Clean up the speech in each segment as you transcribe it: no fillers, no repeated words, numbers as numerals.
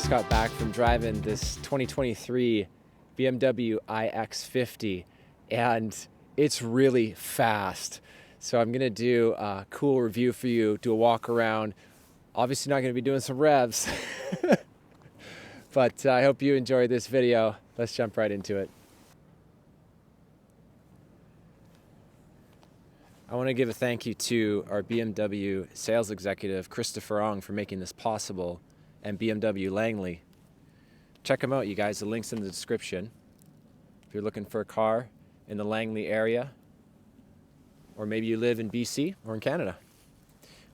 just got back from driving this 2023 BMW iX50 and it's really fast. So I'm gonna do a cool review for you, do a walk around. Obviously not gonna be doing some revs, but I hope you enjoy this video. Let's jump right into it. I want to give a thank you to our BMW sales executive, Christopher Ong, for making this possible, and BMW Langley. Check them out, you guys. The link's in the description. If you're looking for a car in the Langley area, or maybe you live in BC or in Canada.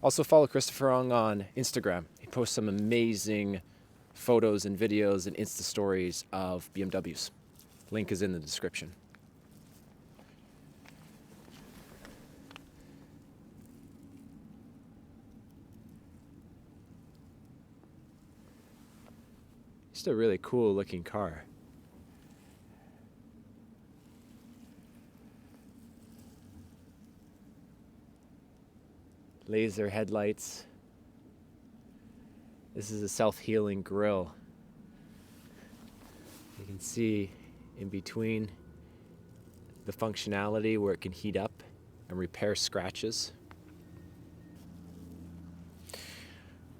Also follow Christopher Ong on Instagram. He posts some amazing photos and videos and Insta stories of BMWs. Link is in the description. Just a really cool looking car. Laser headlights. This is a self-healing grille. You can see in between the functionality where it can heat up and repair scratches.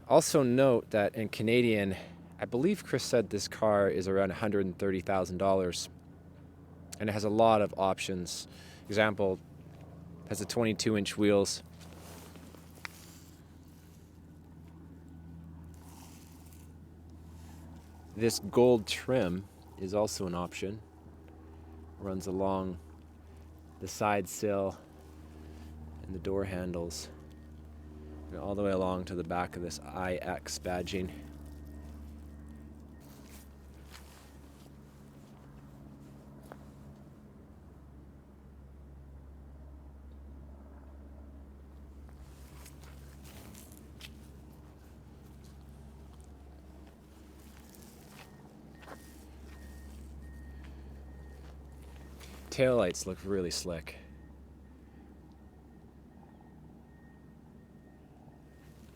Also note that in Canadian, I believe Chris said this car is around $130,000 and it has a lot of options. Example, has the 22-inch wheels. This gold trim is also an option. Runs along the side sill and the door handles and all the way along to the back of this iX badging. Taillights look really slick.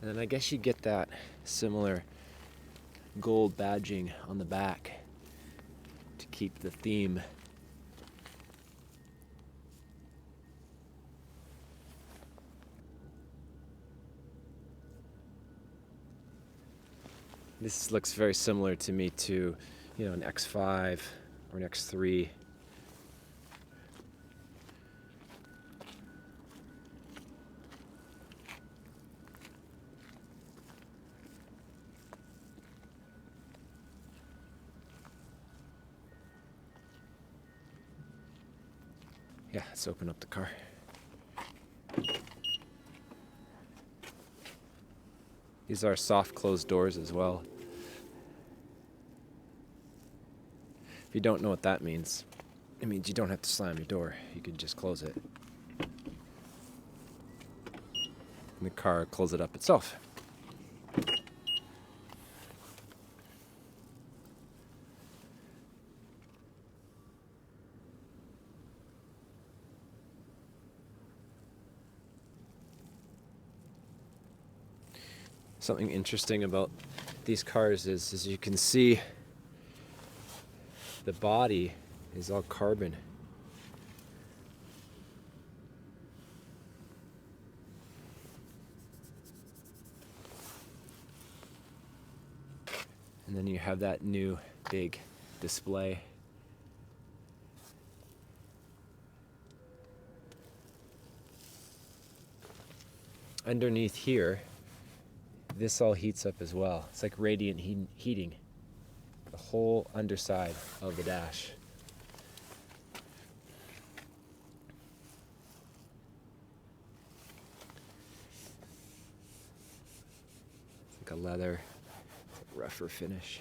And then I guess you get that similar gold badging on the back to keep the theme. This looks very similar to me to, an X5 or an X3. Yeah, let's open up the car. These are soft closed doors as well. If you don't know what that means, it means you don't have to slam your door. You can just close it. And the car will close it up itself. Something interesting about these cars is, as you can see, the body is all carbon. And then you have that new big display. Underneath here, this all heats up as well. It's like radiant heating. The whole underside of the dash. It's like a leather, rougher finish.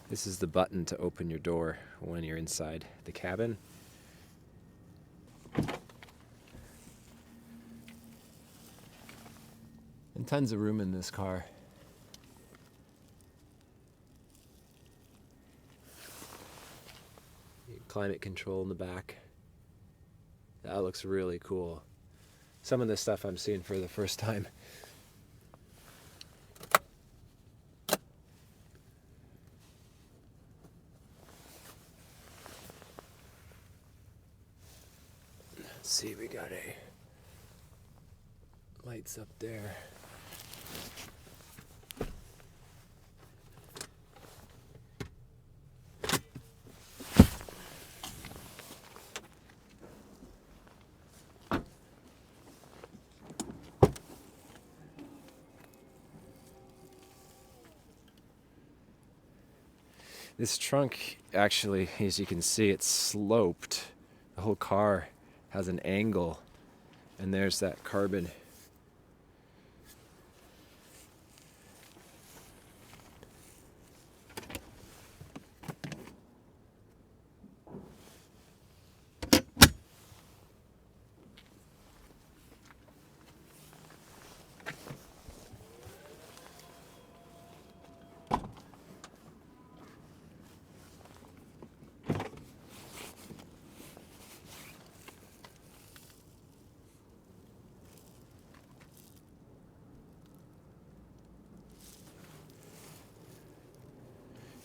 This is the button to open your door when you're inside the cabin. And tons of room in this car. You Climate control in the back. That looks really cool. Some of this stuff I'm seeing for the first time. Let's see, we got lights up there. This trunk, actually, as you can see, it's sloped. The whole car has an angle, and there's that carbon.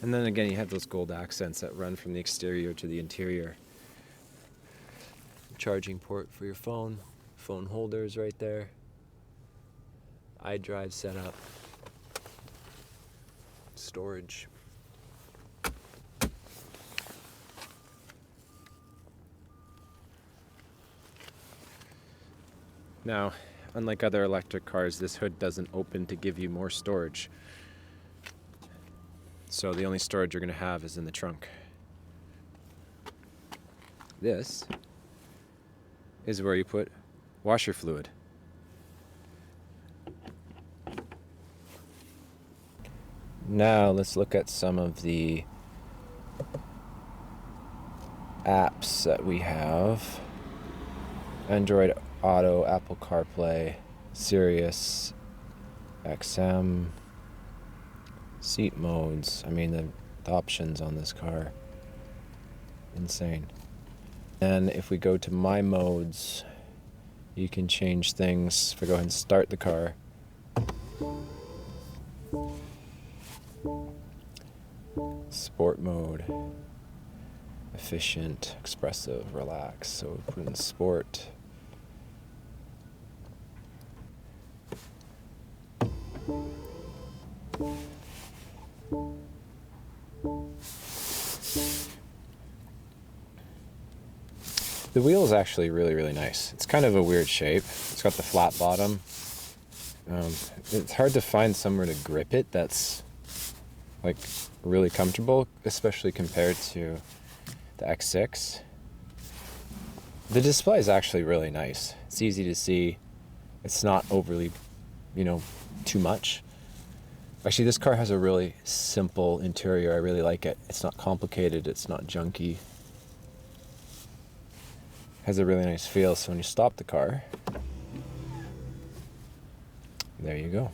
And then again, you have those gold accents that run from the exterior to the interior. Charging port for your phone. Phone holders right there. iDrive setup. Storage. Now, unlike other electric cars, this hood doesn't open to give you more storage. So the only storage you're going to have is in the trunk. This is where you put washer fluid. Now let's look at some of the apps that we have. Android Auto, Apple CarPlay, Sirius XM, seat modes. I mean, the options on this car, insane. And if we go to my modes, you can change things. If I go ahead and start the car, sport mode, efficient, expressive, relax. So we put in sport. The wheel is actually really, really nice. It's kind of a weird shape. It's got the flat bottom. It's hard to find somewhere to grip it that's like really comfortable, especially compared to the X6. The display is actually really nice. It's easy to see. It's not overly, too much. Actually, this car has a really simple interior. I really like it. It's not complicated. It's not junky. Has a really nice feel. So when you stop the car, there you go.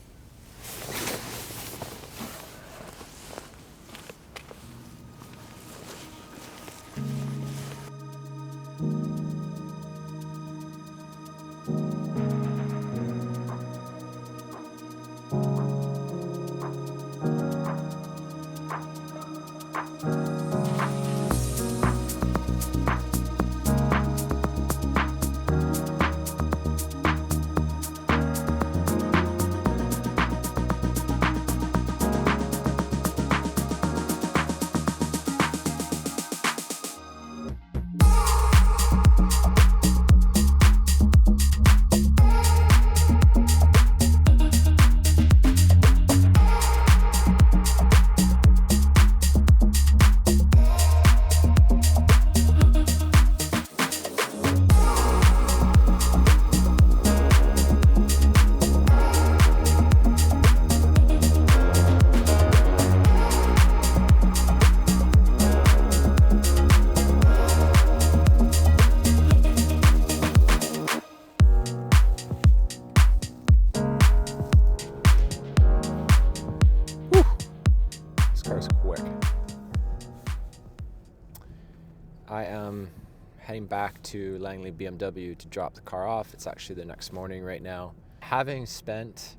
back to Langley BMW to drop the car off. It's actually the next morning right now. Having spent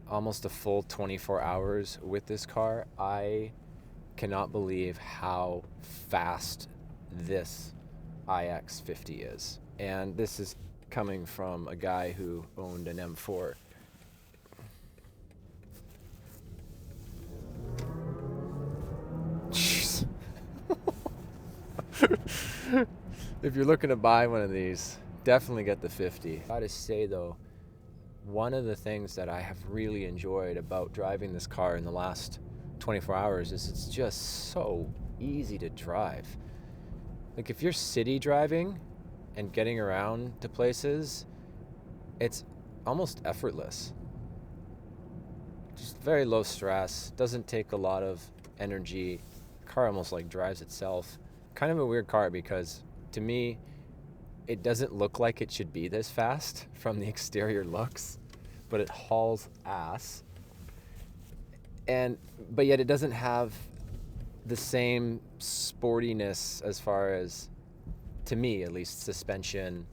almost a full 24 hours with this car, I cannot believe how fast this iX50 is. And this is coming from a guy who owned an M4. Jeez. If you're looking to buy one of these, definitely get the 50. I gotta say though, one of the things that I have really enjoyed about driving this car in the last 24 hours is it's just so easy to drive. Like if you're city driving and getting around to places, it's almost effortless. Just very low stress, doesn't take a lot of energy. The car almost like drives itself. Kind of a weird car because to me, it doesn't look like it should be this fast from the exterior looks, but it hauls ass. But yet it doesn't have the same sportiness as far as, to me at least, suspension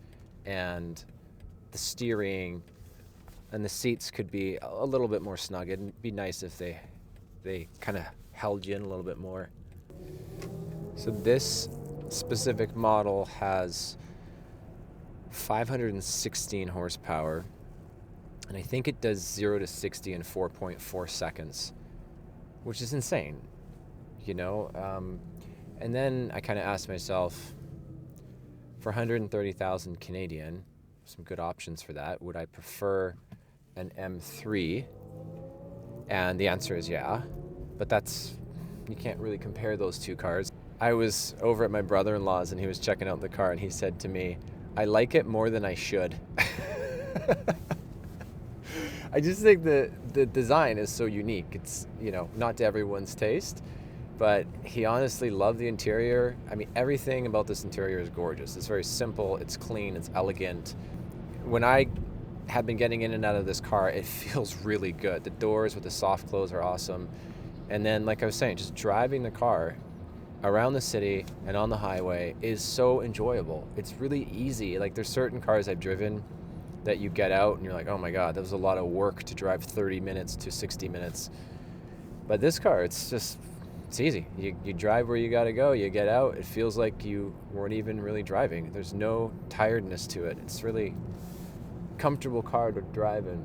and the steering, and the seats could be a little bit more snug. It'd be nice if they kind of held you in a little bit more. So this specific model has 516 horsepower, and I think it does 0 to 60 in 4.4 seconds, which is insane, you know. And then I kind of asked myself, for 130,000 Canadian, some good options for that, would I prefer an M3? And the answer is yeah, but you can't really compare those two cars. I was over at my brother-in-law's and he was checking out the car and he said to me, I like it more than I should. I just think the design is so unique. It's, you know, not to everyone's taste, but he honestly loved the interior. I mean, everything about this interior is gorgeous. It's very simple, it's clean, it's elegant. When I have been getting in and out of this car, it feels really good. The doors with the soft close are awesome. And then, like I was saying, just driving the car around the city and on the highway is so enjoyable. It's really easy. Like there's certain cars I've driven that you get out and you're like, oh my God, that was a lot of work to drive 30 minutes to 60 minutes. But this car, it's easy. You drive where you gotta go, you get out, it feels like you weren't even really driving. There's no tiredness to it. It's really comfortable car to drive in.